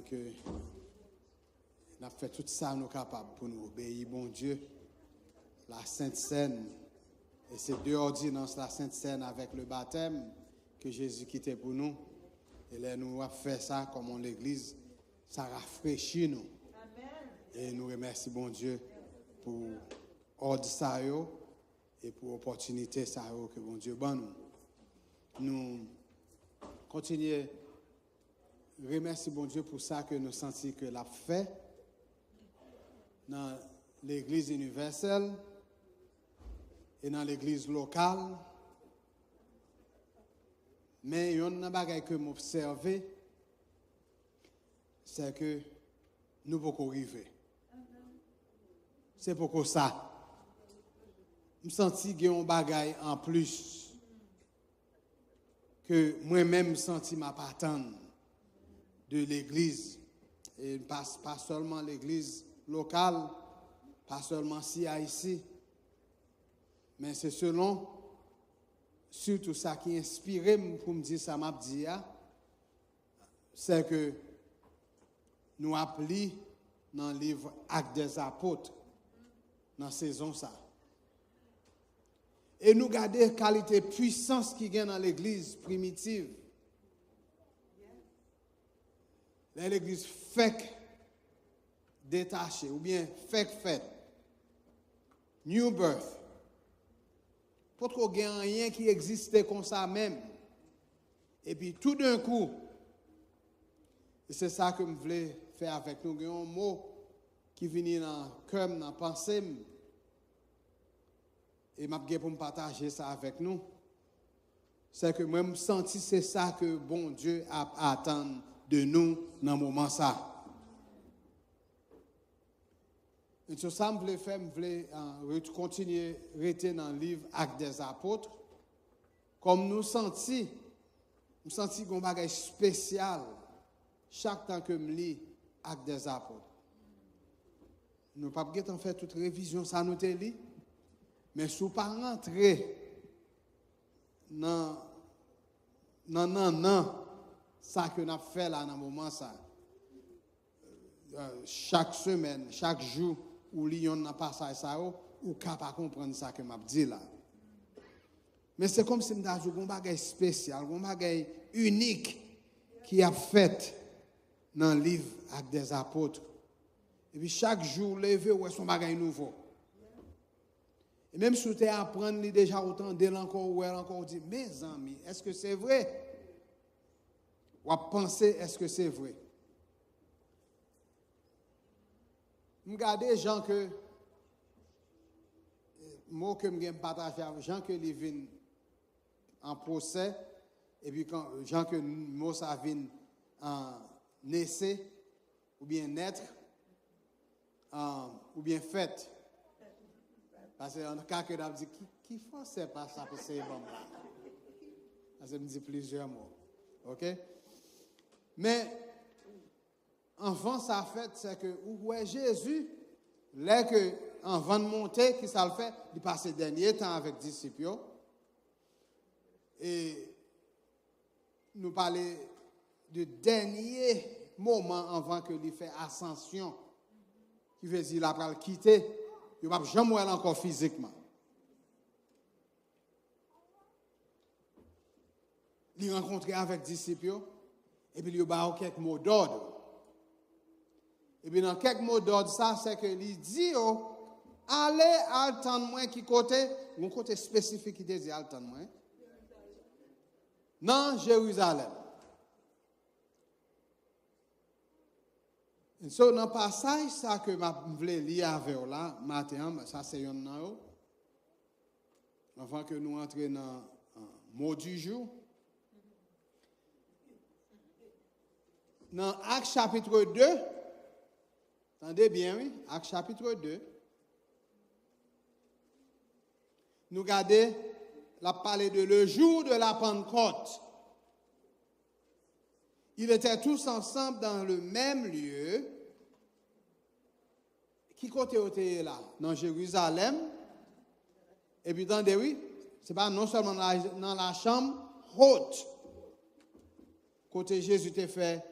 pendant que nous avons fait tout ça, nous sommes capables pour nous obéir, bon Dieu, la Sainte Seine, et ces deux ordonnances, la Sainte Seine avec le baptême que Jésus quittait pour nous. Et là, nous avons fait ça comme en l'Église, ça rafraîchit nous. Et nous remercions bon Dieu pour ordre ça et pour l'opportunité ça que bon Dieu bon nous. Nous continuons remercie bon Dieu pour ça que nous sentons que l'a fait dans l'église universelle et dans l'église locale. Mais il y a une chose que m'observe, c'est que nous ne pouvons pas arriver. C'est pourquoi ça. Je sens qu'il y a un bagage en plus que moi-même je sens ma patente de l'église, et pas seulement l'église locale, pas seulement ici, mais c'est selon surtout ça qui inspire pour me dire ça m'a dit, c'est que nous appelons dans le livre Actes des Apôtres, dans la saison ça. Et nous gardons la qualité puissance qui vient dans l'église primitive. L'église fait détachée ou bien fait new birth. Pour qu'il y ait rien qui existait comme ça même. Et puis tout d'un coup, et c'est ça que je voulais faire avec nous, il y a un mot qui vient dans le cœur, dans la pensée, et je vais pour me partager ça avec nous. C'est que moi, je me sens que c'est ça que bon Dieu attend de nous dans ce moment ça. Et sur ça, je voulais continuer à rester dans le livre Actes des Apôtres. Comme nous sentons, qu'il y a un bagage spécial chaque temps que je lis Actes des Apôtres. Nous ne pouvons pas faire toute révision, ça nous lit. Mais si vous ne pas rentrer dans ça que nous avons fait là dans le moment ça, chaque semaine, chaque jour, où l'on n'a pas ça, ou capable de comprendre ça que je dis là. Mais c'est comme si nous avons un bagage spécial, un bagage unique qui a fait dans le livre Actes des Apôtres. Et puis chaque jour, lever, ouais, son bagage nouveau. Et même si tu apprends déjà autant d'elle encore dit, mes amis, est-ce que c'est vrai? Ou à penser, est-ce que c'est vrai? Regardez les gens que, moi que je partage avec gens que ils viennent en procès, et puis quand gens que moi ça vient en naissé, ou bien naître, ou bien fait. Parce que dans le cas que je dis, qui fait pas ça pour ces bombes là? Ça me dit plusieurs mots. OK? Mais, enfant, ça fait, c'est que, ouais, Jésus, là que, avant de monter, qui ça le fait, il passe le dernier temps avec les disciples. Et, nous parler du dernier moment avant que il fait ascension, qui veut dire, il a pas le quitter, il ne va jamais aller encore physiquement. Il rencontre avec les disciples, et puis il y a quelques mots d'ordre. Et puis dans quelques mots d'ordre, ça, c'est que il dit, allez attendre moi qui côté, un côté spécifique qui dit attendre moi. Non, Jérusalem. Et so, dans le passage, ça que je voulais lire avec vous là, matin, ça c'est un nom. Avant que nous entrions dans le mot du jour. Dans Actes chapitre 2, attendez bien, oui, Actes chapitre 2, nous regardons la parler de le jour de la Pentecôte. Ils étaient tous ensemble dans le même lieu. Qui côté était là? Dans Jérusalem. Et puis, attendez, oui, c'est pas non seulement dans la chambre haute. Côté Jésus t'a fait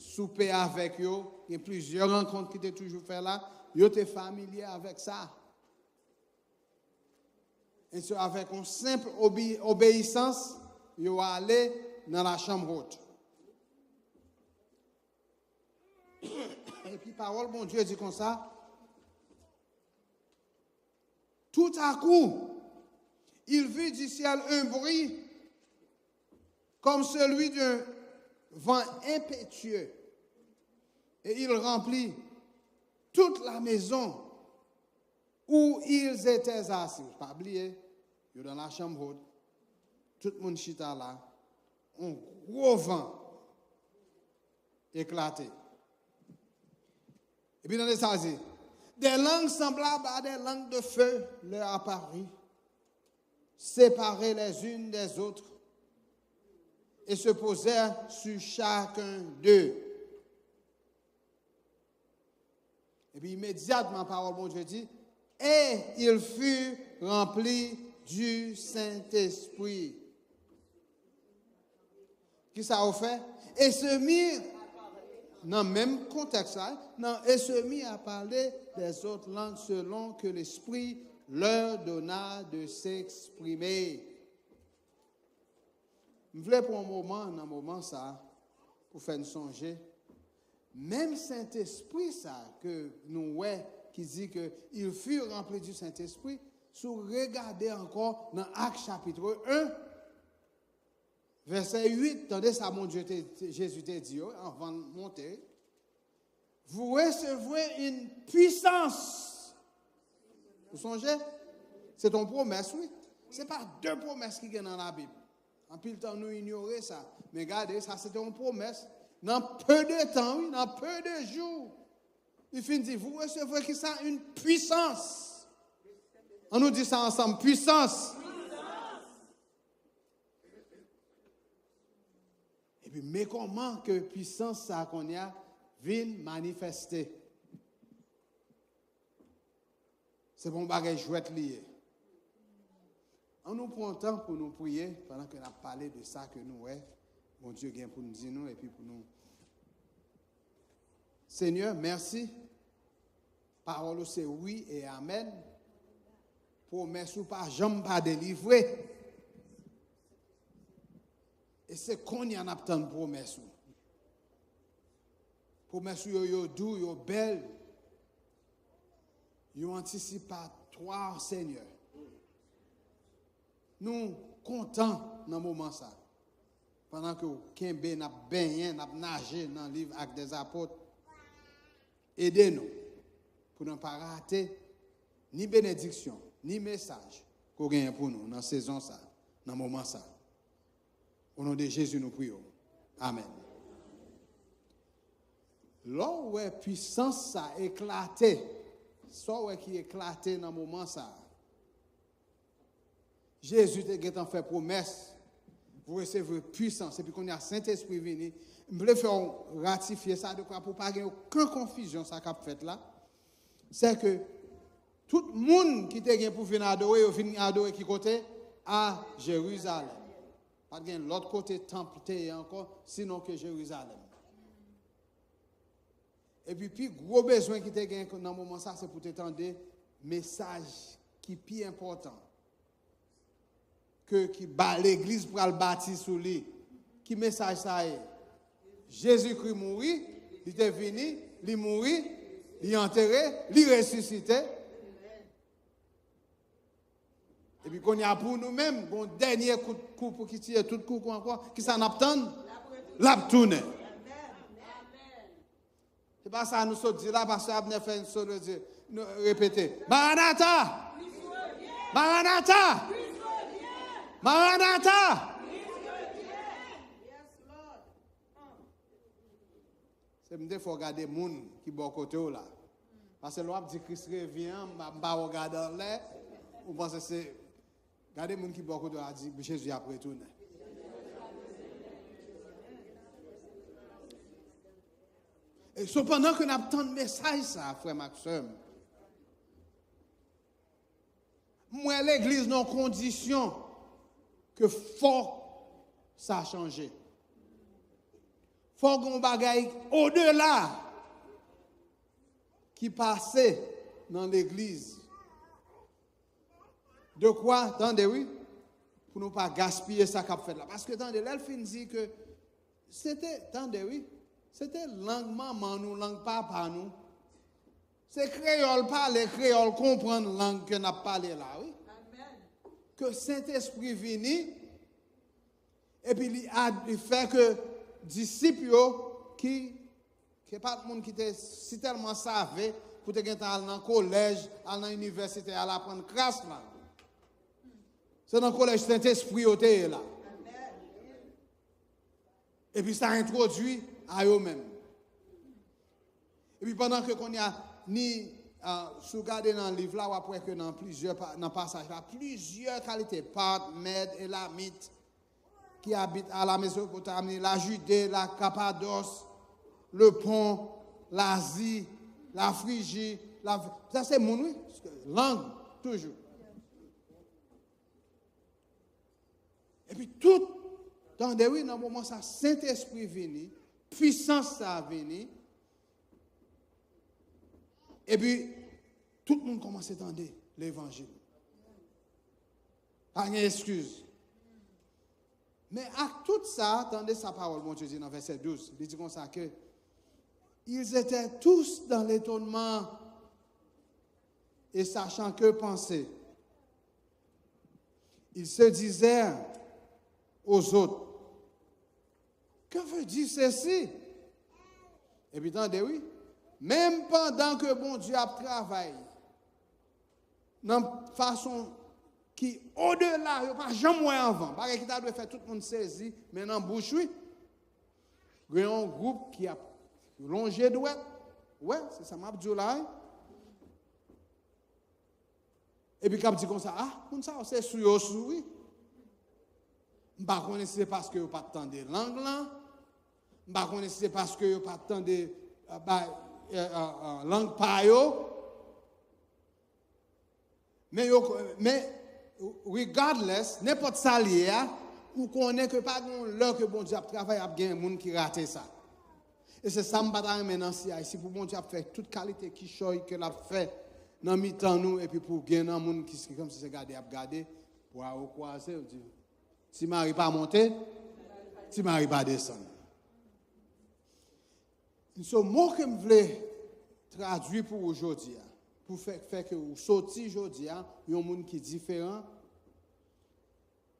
souper avec eux. Il y a plusieurs rencontres qui étaient toujours faites là. Ils étaient familiers avec ça. Et c'est avec une simple obéissance, ils sont allés dans la chambre haute. Et puis, parole, bon Dieu dit comme ça. Tout à coup, il vit du ciel un bruit comme celui d'un vent impétueux. Et il remplit toute la maison où ils étaient assis. Pas oublier, ils sont dans la chambre haute. Tout le monde chita là. Un gros vent éclaté. Et puis dans les saisies, des langues semblables à des langues de feu leur apparurent, séparées les unes des autres, et se posèrent sur chacun d'eux. Et puis immédiatement, parole de Dieu dit, et ils furent remplis du Saint-Esprit. Qui ça a fait? Et se mirent, dans le même contexte là, et se mirent à parler des autres langues selon que l'Esprit leur donna de s'exprimer. Je voulais pour un moment ça, pour faire une songer, même Saint-Esprit ça, que nous qui dit qu'ils furent remplis du Saint-Esprit, si vous regardez encore dans Actes chapitre 1, verset 8, attendez ça, mon Dieu, Jésus t'a dit, avant de monter, vous recevrez une puissance. Vous songez? C'est une promesse, oui. Ce n'est pas deux promesses qui sont dans la Bible. En plus, le temps, nous ignorer ça. Mais regardez, ça, c'était une promesse. Dans peu de temps, oui, dans peu de jours, il finit de dire, vous recevrez qui ça? Une puissance. On nous dit ça ensemble, puissance. Et puis, mais comment que puissance ça qu'on y a vient manifester? C'est bon bagage chouette lié. On nous prend le temps pour nous prier pendant qu'on a parlé de ça que nous, bon Dieu vient pour nous dire nous et puis pour nous. Seigneur, merci. Parole c'est oui et amen. Promesse ou pas, jamais pas délivré. Et c'est qu'on y en a tant de promesses. Promesses yo doux, yo belles. Yo anticipatoire, Seigneur. Nous contents dans le moment ça. Pendant que Kembe n'a baigné, n'a nagé dans le livre Actes des Apôtres. Aidez-nous pour ne pas rater ni bénédiction, ni message qu'on gagne pour nous dans la saison ça, dans le moment ça. Au nom de Jésus, nous prions. Amen. Là où est puissance ça éclaté, ça qui éclaté dans le moment ça. Jésus t'a fait promesse, vous recevez puissance, et puis qu'on a Saint-Esprit venu. Je voulais faire ratifier ça de quoi pour pas avoir aucune confusion ça qu'a fait là. C'est que tout le monde qui était pour venir adorer, il vient adorer qui côté à Jérusalem. Pas de l'autre côté temple encore, sinon que Jérusalem. Et puis gros besoin qui était dans le moment ça, c'est pour t'entendre message qui est plus important. Que qui bat l'église pour le bâtir sous lui. Qui message ça est? Jésus-Christ mourit, il était venu, il mourit, il est enterré, il est ressuscité. Et puis qu'on y a pour nous-mêmes, bon dernier coup pour qui tire tout coup encore, qui s'en attend, l'a tourné. C'est pas ça nous sommes dit là, parce que Abner fait une chose de répéter. Maranatha! Maranatha! Maranatha! C'est me faut regarder les gens qui sont à côté là. Parce que l'on dit Christ revient, je ne regarde pas là. Vous pensez que c'est. Regardez les gens qui sont à côté là, dit Jésus a retourné. Et cependant qu'on a tant de messages, ça, frère Maxime. Moi, l'église, dans condition que faut ça a changé. faut qu'on bagaille au-delà qui passait dans l'église. De quoi, attendez, oui, pour ne pas gaspiller ça qu'a fait là. Parce que, attendez, l'elfine dit que c'était, attendez, oui, c'était langue maman nous, langue papa nous. C'est créole parler, créole comprendre langue que n'a parlé là, oui. Amen. Que Saint-Esprit vienne et puis il fait que disciples qui pas de monde qui était si tellement savait pour te aller dans le collège, aller dans l'université, aller apprendre crasse là. C'est dans le collège Saint-Esprit au là. Et puis ça introduit à eux-mêmes. Et puis pendant que qu'on y a ni sous garder dans le livre là ou après que dans plusieurs passages là, plusieurs qualités, Parthes, Mèdes, Élamites qui habitent à la Mésopotamie, la Judée, la Cappadoce, le Pont, l'Asie, la Phrygie, ça c'est mon oui, langue toujours. Et puis tout dans des oui dans le moment ça Saint-Esprit venu, puissance ça venu. Et puis tout le monde commence à entendre l'évangile. Pas d'excuse. Mais à tout ça, attendez sa parole, mon Dieu dit dans verset 12, il dit comme ça que ils étaient tous dans l'étonnement et sachant que penser. Ils se disaient aux autres, que veut dire ceci? Et puis attendez, oui, même pendant que bon Dieu a travaillé, dans façon qui au-delà, il n'y a pas jamais avant. Parce qu'il a dû faire tout le monde saisi, mais dans bouche, oui. Il y a un groupe qui a longé droite. Ouais, c'est ça, m'a dit là. Et puis, quand il dit comme ça, ça, c'est sur oui. Je ne sais pas si c'est parce que vous n'avez pas tant de langue là. Je ne sais pas si c'est parce que vous n'avez pas tant de langue payo. Mais regardless, n'importe ça lié, ou connaît que pas l'heure que bon Dieu a travaillé, il y a des gens qui ratent ça. Et c'est ça que je vais maintenant ici pour bon Dieu faire toute qualité qui choisit que l'a fait dans mi-temps nous et puis pour gagner un monde qui comme si c'est garder pour aller croiser si Marie pas monter, si Marie pas descendre. Ce mot que je voulais traduire pour aujourd'hui, pour faire que vous sortiez aujourd'hui, il y a un monde qui est différent,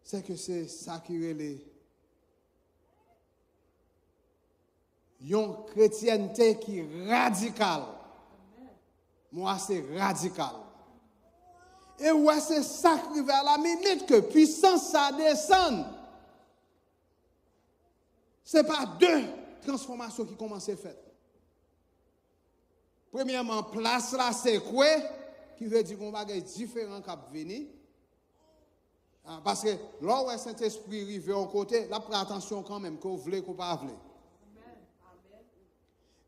c'est que c'est ça qui est une chrétienté qui est radicale. Moi, c'est radical. Et ouais, c'est ça qui va à la minute que puissance ça descend. Ce n'est pas deux transformations qui commencent à faire. Premièrement, place là, c'est quoi? Qui veut dire qu'on va avoir différents qui venir. Parce que là où le Saint-Esprit arrive au côté, là, prenez attention quand même, qu'on voulait qu'on pas voulait.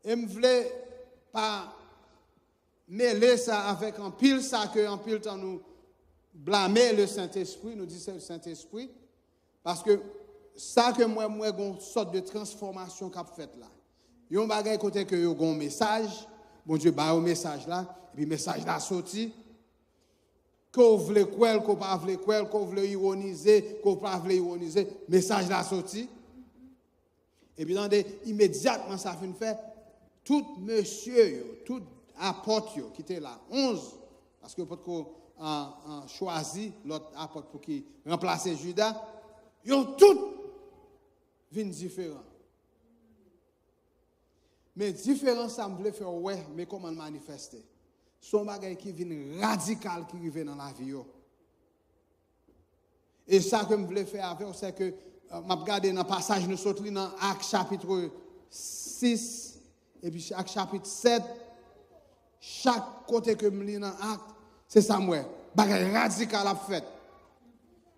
Et je ne voulais pas mêler ça avec un pile, ça que en pile temps nous blâmer le Saint-Esprit, nous dit c'est le Saint-Esprit. Parce que ça que moi, une sorte de transformation qu'a fait là. Il y a un bagage côté que il y a un message. Bon Dieu, bah un message là, et puis le message là sorti. Qu'on voulait quoi, qu'on pas voulait quoi, qu'on voulait ironiser, qu'on pas voulait ironiser, message là sorti. Et puis immédiatement ça fait faire tout monsieur, tout apôtre qui était là, 11, parce que peut-être qu'on choisi l'autre apôtre pour qui remplacer Judas, ils ont tous viennent différents. Mais différents, ça me voulait faire, ouais, mais comment manifester? Son bagage qui vient radical qui arrive dans la vie. Et ça que je voulais faire avec, c'est que, je regarde dans le passage, nous sommes dans Actes chapitre 6, et puis Actes chapitre 7, chaque côté que je lis dans Actes, c'est ça, moi. Bagage radical à fait.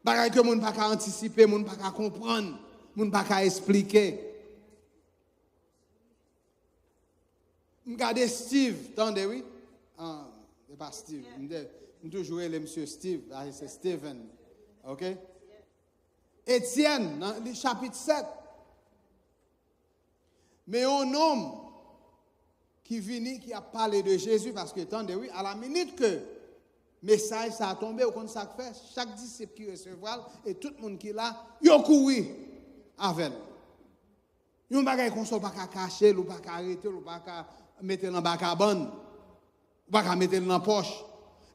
Bagage que je ne peux pas anticiper, je ne peux pas comprendre, je ne peux pas expliquer. Regardez Steve, attendez, oui? C'est pas Steve, je toujours le monsieur Steve, c'est Steven, ok? Étienne, dans le chapitre 7, Mais un homme qui vient, qui a parlé de Jésus, parce que, attendez, oui, à la minute que le message ça a tombé, au compte ça fait, chaque disciple qui recevra, et tout le monde qui est là, il a couru avec. Il n'y a pas qu'on soit pas cacher, ou pas arrêter, ou pas mettre dans la cabane, ou pas mettre dans la poche.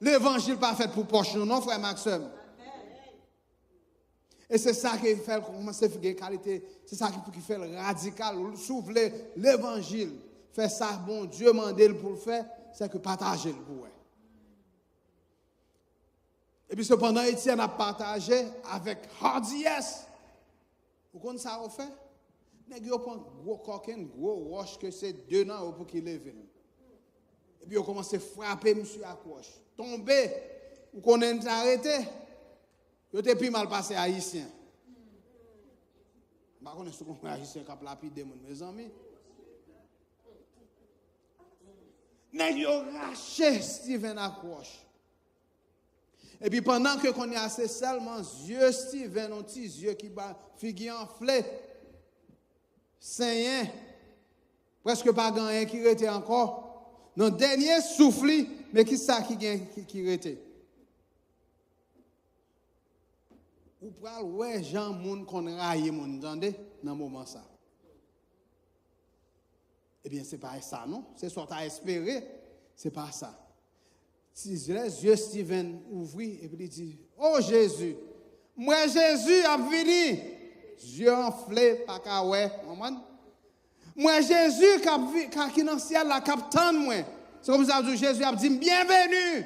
L'évangile n'est pas fait pour poche, non, frère Maxime. Et c'est ça qui fait commencer à faire qualité, c'est ça qui fait le radical, s'ouvre l'évangile, faire ça, bon Dieu m'a demandé pour le faire, c'est que partager le pour. Et puis cependant, Étienne a partagé avec hardiesse. Vous connaissez ça au fait? Nèg yo prend gros coquin, gros roche que c'est 2 ans pour qu'il lève. Et puis on commence à frapper monsieur à coche. Tomber, ou qu'on est arrêté. Yo te plus mal passé haïtien. Ba connait ce qu'on haïtien qui a lapidé mes amis. Nèg yo raché Steven à coche. Et puis pendant que qu'on est assez seulement yeux Steven un petit yeux qui ba figue enflé. Saint presque pas gagné qui était encore dans dernier souffle mais qui ça qui était ou pral ouais Jean moun kon railler moun entendez dans moment ça eh bien c'est pas ça non c'est soit à espérer c'est pas ça si les yeux Steven ouvrit et puis il dit oh Jésus moi Jésus a venu yeux enflés pas ka ouais moi Jésus qui dans ciel la captain moi c'est comme ça que Jésus a dit bienvenue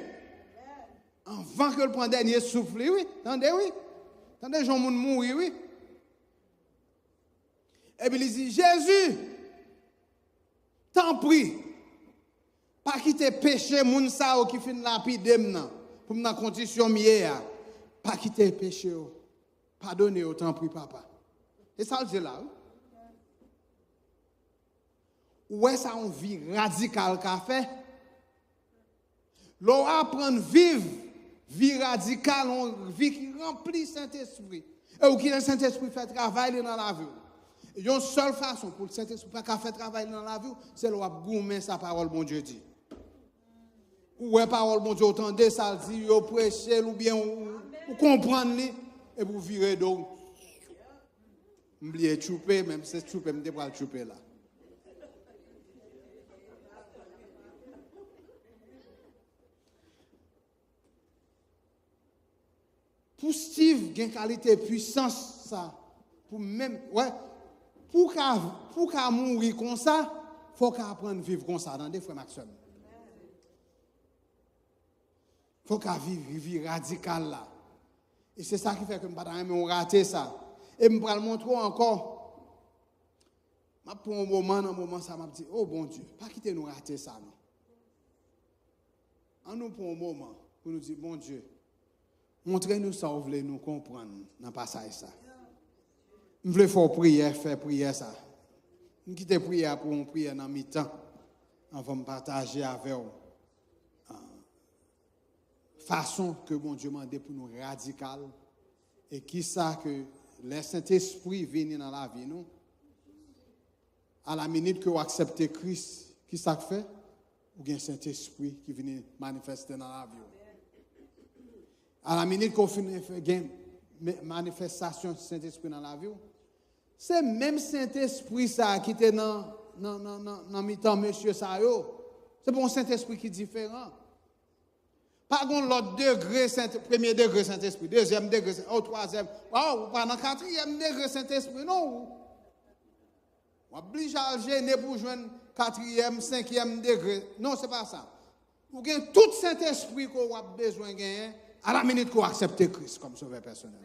avant que le prend dernier souffle oui attendez Jean moun mourir oui et puis il dit Jésus t'en prie pas quitter péché moun sa qui fin lapider m'nan pour dans condition mieux pas quitter péché pardonnez autant prie papa. Et ça le dit là. Ouais, ça on vie radicale qu'a fait. L'on apprend vivre vie radicale, on vie qui remplit Saint-Esprit. Et où qui le Saint-Esprit fait travail dans la vie. Et une seule façon pour le Saint-Esprit pas faire travail dans la vie, c'est le goumer sa parole bon Dieu dit. Ouais parole bon Dieu entendez ça dit yo prêcher ou bien ou comprendre et vous virer donc m'oublier chouper même c'est chouper me pas chouper là pour Steve gain qualité puissance ça pour même ouais pour qu'à mourir comme ça faut qu'à apprendre vivre comme ça dans des frères Maxime faut qu'à vivre vie radicale là et c'est ça qui fait que on raté ça et me va le montrer encore m'a pour un moment ça m'a dit oh bon Dieu pas quitter nous rater ça non en nous pour un moment pour nous dire bon Dieu montrez-nous ça vous voulez nous comprendre dans passage ça nous voulons faire prière ça nous quitter prière pour une prière dans mi-temps avant de partager avec vous façon que bon Dieu m'a demandé pour nous radical et qui ça que le Saint-Esprit vient dans la vie nous à la minute que vous acceptez Christ qui ça fait ou bien Saint-Esprit qui vient manifester dans la vie à la minute qu'on finit faire manifestation du Saint-Esprit dans la vie c'est même Saint-Esprit ça qui était dans mi-temps monsieur ça c'est pour un Saint-Esprit qui est différent. Pas dans l'autre degré, premier degré Saint-Esprit, deuxième degré, troisième, pas dans quatrième degré Saint-Esprit, non. On oblige à gêner pour joindre quatrième, cinquième degré. Non, c'est pas ça. Vous avez tout Saint-Esprit qu'on a besoin de gagner à la minute qu'on accepte Christ comme sauveur personnel.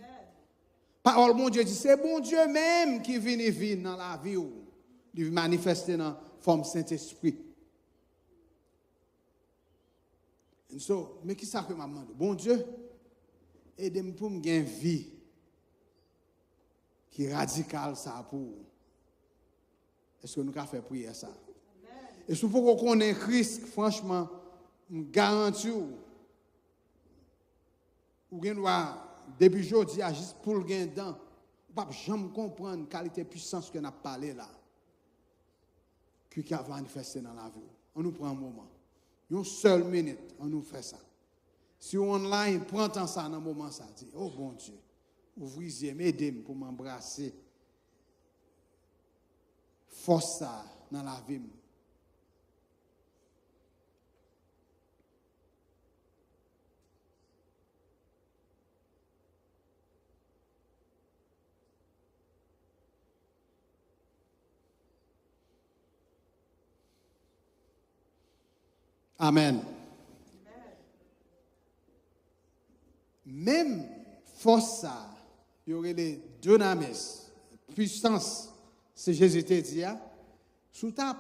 Parole bon Dieu dit, c'est bon Dieu même qui vient vivre dans la vie, il manifester dans la forme Saint-Esprit. So, mais qui ça que m'a demandé? Bon Dieu, aidez-moi pour me gagner une vie qui est radicale ça pour. Est-ce que nous avons fait prier ça? Et si vous connaissez Christ, franchement, je garantis ou bien depuis aujourd'hui, juste pour le gain dedans, vous ne pouvez jamais comprendre la qualité de puissance que nous avons parlé là. qui a manifesté dans la vie. On nous prend un moment. Une seule minute, on nous fait ça. Si on online, prends temps ça dans un moment, ça dit, oh bon Dieu, ouvrez les yeux, aidez-moi pour m'embrasser. Force ça dans la vie. Amen. Même force ça, il y aurait les dynamis, puissance, c'est Jésus te dit, sous ta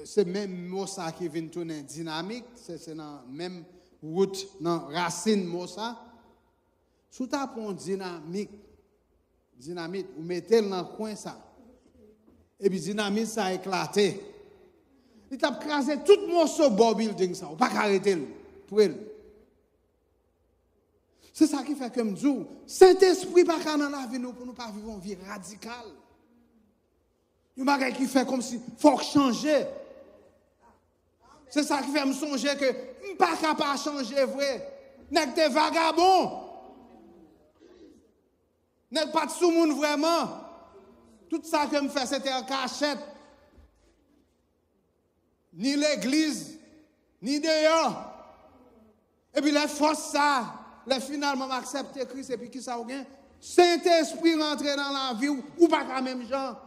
c'est même mot ça qui vient tourner dynamique, c'est dans même route, dans racine mot ça. Sous ta dynamite, vous mettez dans le coin ça. Et puis dynamite ça a éclaté. Il t'a crasé tout le morceau de building ça, ou pas arrêter pour elle. C'est ça qui fait que je dis, Saint-Esprit pas dans la vie nous pour nous pas vivre une vie radicale. Il y a des qui fait comme si faut changer. C'est ça qui fait me songer que je ne pas capable de changer vrai. N'est que des vagabonds. N'est pas de sous-monde vraiment. Tout ça que me fait c'était en cachette. Ni l'église, ni dehors. Et puis les forces ça, les finalement accepter Christ et puis qui ça ou bien Saint-Esprit rentrer dans la vie ou pas quand même gens.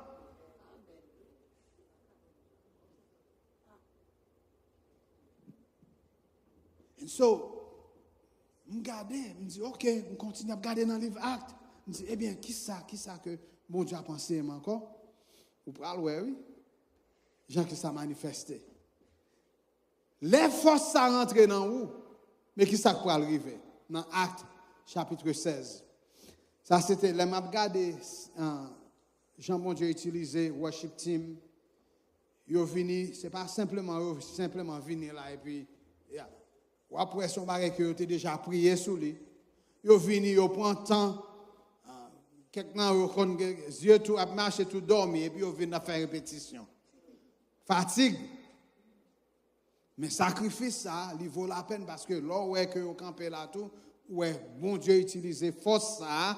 Et so, je regarde, je me dis OK, on continue à regarder dans le livre Actes. Je me dis eh bien qui ça que mon Dieu a pensé encore? Ou pral oui. Jean qui ça manifesté. Les forces ça rentré dans où? Mais qui ça pour arriver? Dans Actes chapitre 16. Ça c'était les m'a regardé Jean bon Dieu utilisé worship team. Yo vini, c'est pas simplement venir là et puis ou après son bagage que tu déjà prié sous lui. Yo vini, yo prend temps quelqu'un yo kon yeux tout a marché tout dormi et puis yo vient faire répétition. Fatigue. Mais sacrifice ça, il vaut la peine parce que là où est que vous campez là tout, ouais, bon Dieu utiliser force ça,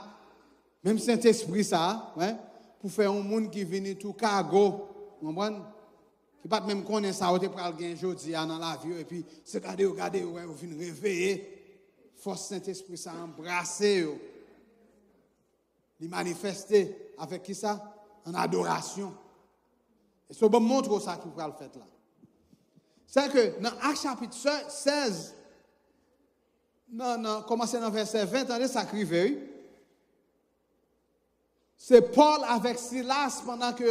même Saint-Esprit ça, ouais, pour faire un monde qui vient tout cargo, vous comprenez? Qui pas même connaître ça, vous te pral gain jodi dans la vie et puis c'est regarder ouais, vous venez réveiller, force Saint-Esprit ça embrasser, il manifester avec qui ça? En adoration. Et c'est bon montre ça qui va le faire là. C'est que dans Actes chapitre 16, commencez dans verset 20, attendez, ça crive. C'est Paul avec Silas pendant que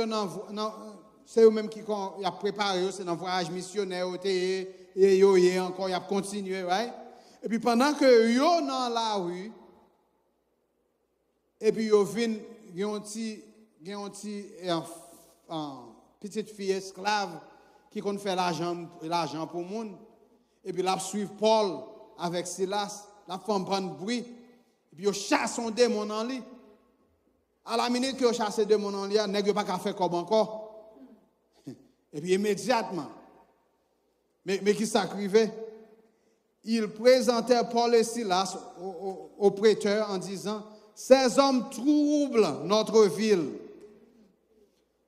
c'est eux-mêmes qui ont préparé, c'est dans le voyage missionnaire, et encore, ils ont continué, right? Et puis pendant que ils sont dans la rue, et puis ils ont une petite fille esclave, qui compte faire l'argent pour le monde. Et puis là, suivre Paul avec Silas, la femme prend bruit. Et puis, ils chassent un démon en lui. À la minute que ils chassent un démon en lui, ils n'ont pas qu'à faire comme encore. Et puis, immédiatement. Mais qui s'acrivait? Ils présentèrent Paul et Silas au prêteur en disant, ces hommes troublent notre ville.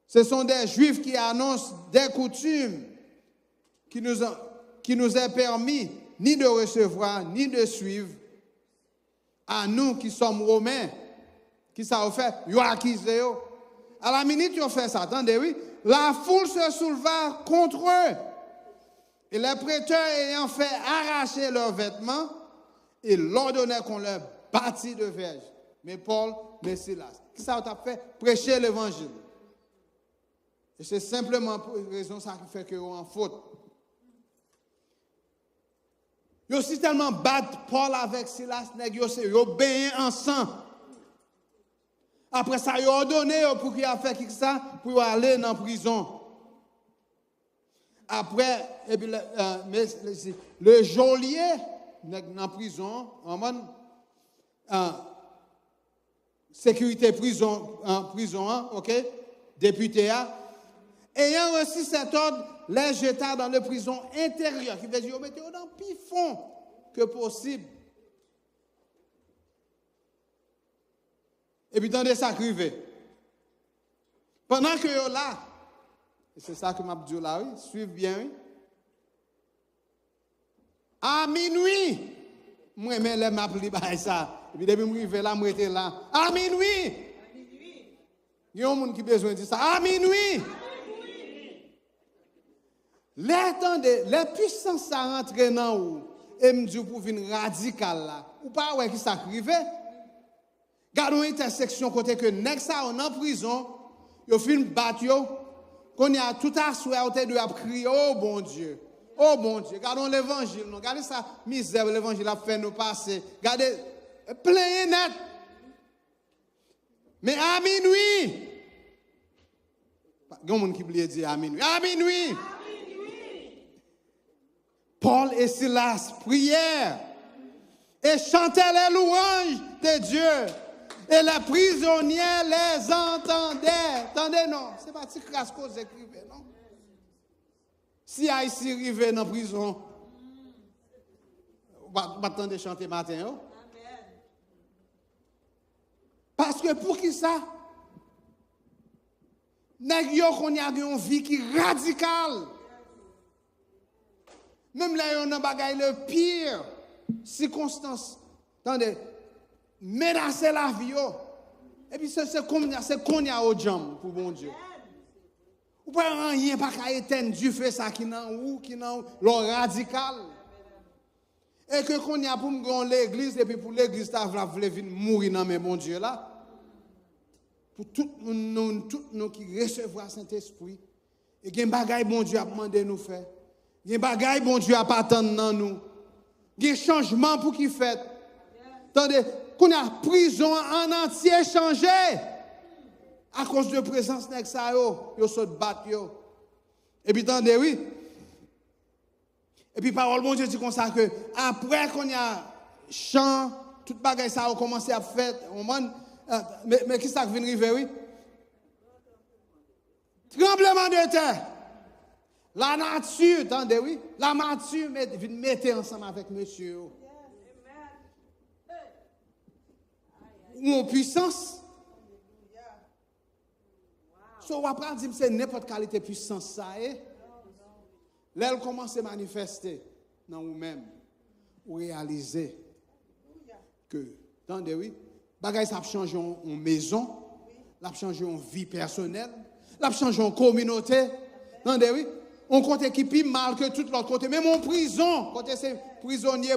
Ce sont des Juifs qui annoncent des coutumes qui nous est permis ni de recevoir, ni de suivre. À nous qui sommes Romains, qui ça a fait, ils ont accusé. À la minute, ils ont fait ça, attendez, oui. La foule se souleva contre eux. Et les prêteurs ayant fait arracher leurs vêtements, ils l'ordonnaient qu'on leur bâtit de verge. Mais Paul, mais Silas. Qui ça a fait? Prêcher l'évangile. Et c'est simplement pour une raison ça qui fait qu'ils sont en faute. Ils ont aussi tellement battu Paul avec Silas, ils ont baigné ensemble. Après ça, ils ont ordonné pour qu'il a fait ça, pour aller dans la prison. Après, et puis, le geôlier dans la prison, en mode sécurité prison, ok, député, Ayant reçu cet ordre, les jeta dans la prison intérieure, qui veut dire, mettez-vous dans le plus fond que possible. Et puis, tendez ça arriver. Pendant que vous là, et c'est ça que m'a dit là, oui, suivez bien, oui. À minuit, moi, je vais m'appeler par ça. Et puis, depuis que je suis là, je suis là. À minuit. Il y a un monde qui a besoin de dire ça. À minuit. Les puissances ça rentre dans vous. Et me dit pour venir radical là. Ou pas, ouais, qui s'arrive. Gardons une intersection côté que next ça on en prison, yo fin battre yo, qu'on y a tout à souhait de crier oh bon Dieu. Oh bon Dieu, regardons l'évangile, non, regardez ça misère l'évangile a fait nous passer. Regardez plein net. Mais à minuit. Il y a monde qui voulait dire à minuit. À minuit. Paul et Silas prièrent et chantaient les louanges de Dieu. Et les prisonniers les entendaient. Attendez, non. Ce n'est pas si Crasco écrivait, non. Si Haïti arrive dans la prison, vous attendez chanter matin. Oh? Parce que pour qui ça? Nèg yo qu'on y a une vie qui est radicale. Même là, on a bagay le pire circonstance. Attendez. Menacer la vie. Et puis c'est qu'on y a au jam pour bon Dieu. Ou pas rien pas qu'à éteindre du feu ça qui nan ou qui nan le radical. Et que qu'on y a pour me l'église et puis pour l'église ta vle venir mourir dans mes bon Dieu là. Pour tout nous qui recevoir Saint-Esprit et gen bagay bon Dieu a demandé nous faire. Gen bagay bon Dieu a pas attendre dans nous. Gen changement pour qui fait. Attendez, qu'on a prison en entier changé à cause de présence de ça yo saute battre yo. Et puis attendez oui. Et puis parole bon Dieu dit comme ça que après qu'on y a chant toute bagaille ça a commencé à faire mais qui ça vient arriver oui? Tremblement de terre. La nature, attendez oui, la nature vient mettre ensemble avec monsieur. Ou en puissance. So, on va pas dire que c'est n'importe quelle qualité puissance ça est. Là, elle commence à manifester dans vous-même. Ou réaliser que, attendez, oui, bagay ça a changé en maison, ça a changé en vie personnelle, ça a changé en communauté. Attendez, oui, on compte qui plus mal que tout l'autre côté. Même en prison, côté ces prisonniers,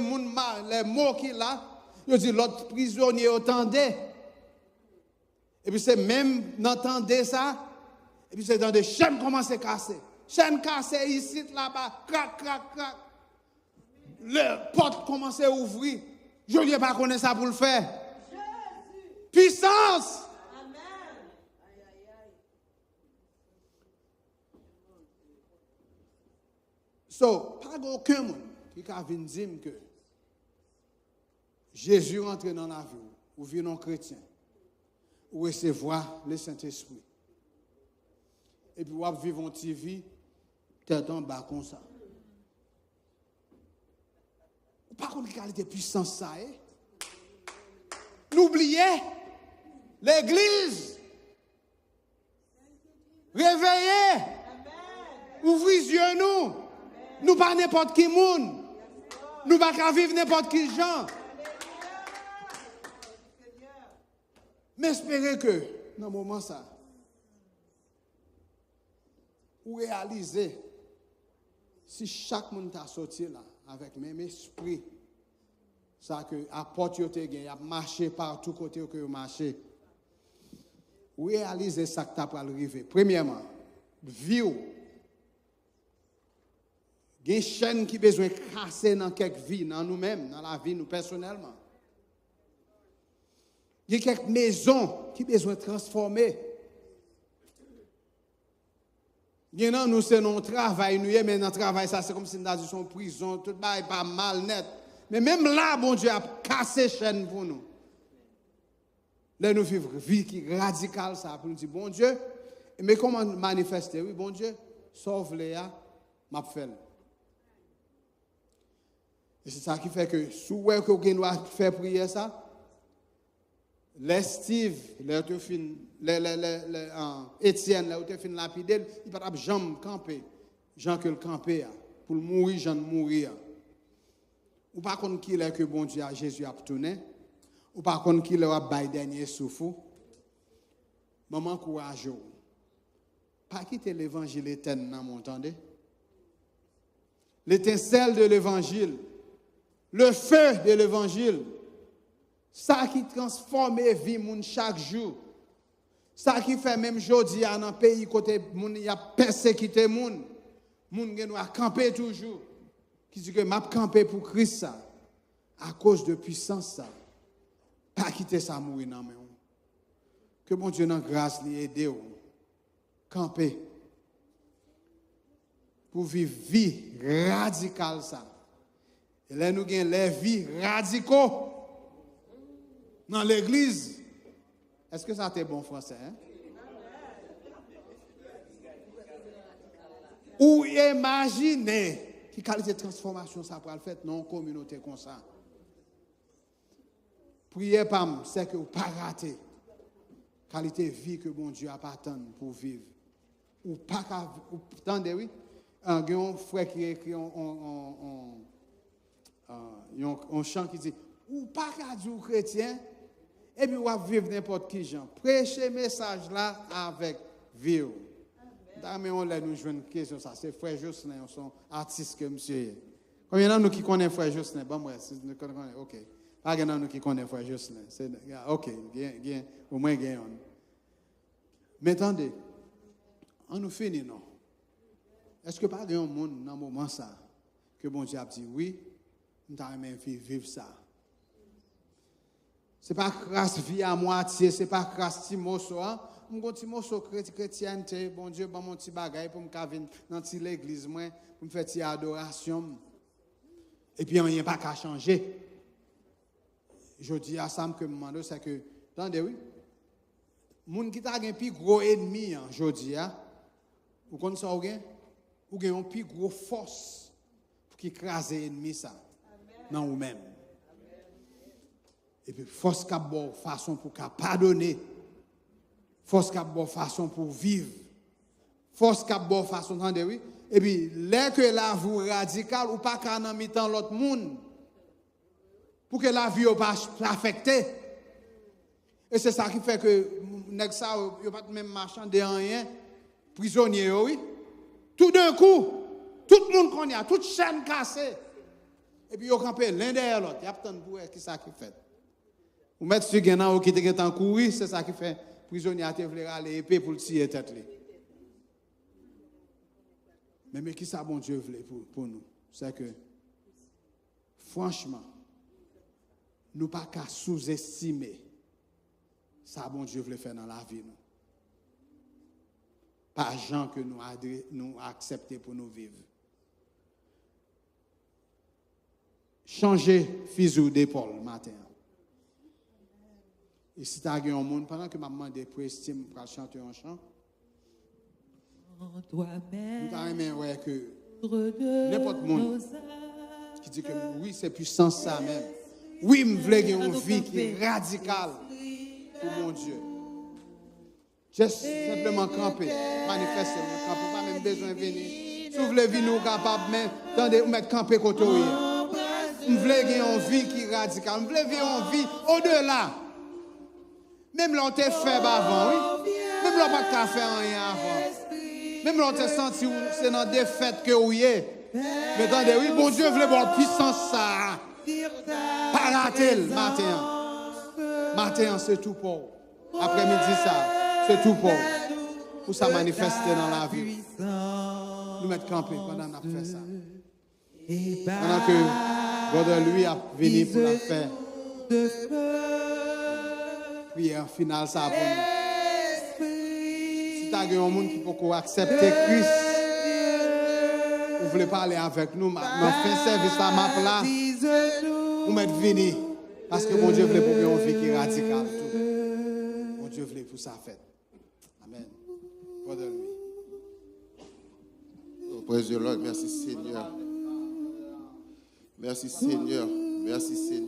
les mots qu'il a. Je dis, l'autre prisonnier entendait. Et puis c'est même d'entendre ça. Et puis c'est dans des chaînes commencent à casser. Chaînes cassées ici, là-bas, crac, crac, crac. Le porte commence à ouvrir. Je n'ai pas connu ça pour le faire. Jésus. Puissance. Amen. So, pas aucun monde qui a venir dire que Jésus rentre dans la vie, ou vient non chrétien, ou recevoir le Saint-Esprit. Et puis, ou vivre en TV, tête en bas comme ça. Par contre, qualité puissance ça est. N'oubliez, l'église, réveillez, ouvrez les yeux nous pas n'importe qui monde, nous pas qu'à vivre n'importe qui gens. Mais espérez que, dans ce moment ça, vous réalisez, si chaque monde t'a sorti là, avec le même esprit, ça que à porte yo te gen, a marché partout côté que vous marchez, vous réalisez ça que t'as pas arrivé. Premièrement, vie il y a une chaîne qui a besoin de casser dans quelques vies, dans nous-mêmes, dans la vie, nous personnellement. Il y a quelques maisons qui ont besoin de transformer. Il y a nous, c'est notre travail, mais notre travail, ça, c'est comme si nous étions en prison, tout le monde pas mal net. Mais même là, bon Dieu a cassé la chaîne pour nous. Là, nous vivons une vie qui est radicale, ça, pour nous dire, bon Dieu, Mais comment manifester? Oui, bon Dieu, sauve-les, m'a fait. Et c'est ça qui fait que, si vous voyez que vous doit faire prier ça, les Steve, Étienne, là où tu fin lapider, il ne peut pas jamais camper. Jean que le camper, pour mourir, Jean mourir. Ou pas contre qui est que bon Dieu, Jésus a tourné, ou pas contre qui est le dernier souffle. Maman courageux. Pas quitter l'évangile éternel, vous entendez? L'étincelle de l'évangile, le feu de l'évangile, ça qui transforme la vie chaque jour, ça qui fait même aujourd'hui dans un pays côté il y a persécuté moun doit camper toujours, qui dit que m'a camper pour Christ ça, à cause de puissance ça, pas quitter ça mourir non mais que mon Dieu dans grâce lui aider ou camper pour vivre vie radicale ça. Et là nous gagnons les vies radicaux dans l'église. Est-ce que ça t'est bon français hein? Ou imaginez quelle qualité de transformation ça pourra le faire dans une communauté comme ça. Priez pas, c'est que vous pas rater qualité de vie que bon Dieu a pas attendre pour vivre. Ou pas attendez oui, un frère qui écrit un chant qui dit ou pas qu'à dire chrétien et puis ou va vivre n'importe qui gens. Prêchez message là avec vie. Mais on l'a nous jouer une question ça, c'est frère Jocelyn, son artiste que monsieur. Combien d'entre nous qui connaissent frère Jocelyn? Bon moi, si nous connaissons OK. Pas de nous qui connaissent frère Jocelyn. C'est OK, bien au moins gain. Mais attendez. On nous finit non. Est-ce que pas de un monde dans moment ça que bon Dieu a dit oui, nous t'avons même fait vivre ça. C'est pas grâce vie à moitié, c'est pas grâce Timoso hein. Mon Timoso chrétienté, bon Dieu ban mon petit bagaille pour me venir dans l'église moi pour me faire une adoration. Et puis rien pas qu'à changer. Je dis à Sam que me demande c'est que attendez oui. Moun qui t'a un plus gros ennemi aujourd'hui hein. Vous connaissez ça ou gain un plus gros force pour écraser l'ennemi ça. Non ou même. Et puis force qui a bonne façon pour pardonner. Force qui a bonne façon pour vivre. Force qui a bonne façon entendez oui. Et puis là que la vie radicale ou pas qu'en mitant l'autre monde pour que la vie ne pas affectée. Et c'est ça qui fait que nèg ça yo pas même marchand de rien prisonnier oui. Tout d'un coup, tout le monde connaît, toute chaîne cassée. Et puis, ils ont campé l'un derrière l'autre. Il y a peut-être pour qui ça qui fait. Vous mettez sur Guénan qui est en courir, c'est ça qui fait. Prisonnier a été voulu aller épée pour le tirer tête. Mais qui ça, bon Dieu, voulait pour nous? C'est que, franchement, nous pas qu'à sous-estimer ça, bon Dieu, voulait faire dans la vie. Nous. Pas gens que nous accepter pour nous vivre. Changer fusil d'épaule matin. Et si tu as un monde, pendant que maman pour estime pour chanter un chant, nous avons ouais que n'importe monde qui dit que oui, c'est puissance ça même. Oui, je veux une vie qui est radicale pour mon Dieu. Juste simplement camper, manifester, camper, pas même besoin de venir. Si vous voulez venir, nous capables, mais attendez, vous mettez camper côté. Vous voulez une vie qui est radicale, vous voulez vivre une vie au-delà. Même là, on t'a fait avant, oui. Même là, on n'a pas fait rien avant. Même là, on t'a senti c'est dans des fêtes que vous y êtes. Mais attendez, oui, bon Dieu voulait voir puissance ça. Pas rater le matin. Matin, c'est tout pour. Après-midi, ça. C'est tout pour ça manifester dans la vie. Nous mettre camper pendant qu'on a fait ça. Pendant que God lui a venu pour la faire. Prière finale ça pour nous. Si tu as un monde qui peut accepter Christ, vous voulez parler avec nous, maintenant fin service à ma place, vous mettez venir. Parce que mon Dieu voulait pour une vie qui est radicale. Mon Dieu voulait pour ça faire. Amen. Pardonne-moi. Oh, praise the Lord. Merci Seigneur. Merci Seigneur. Merci Seigneur.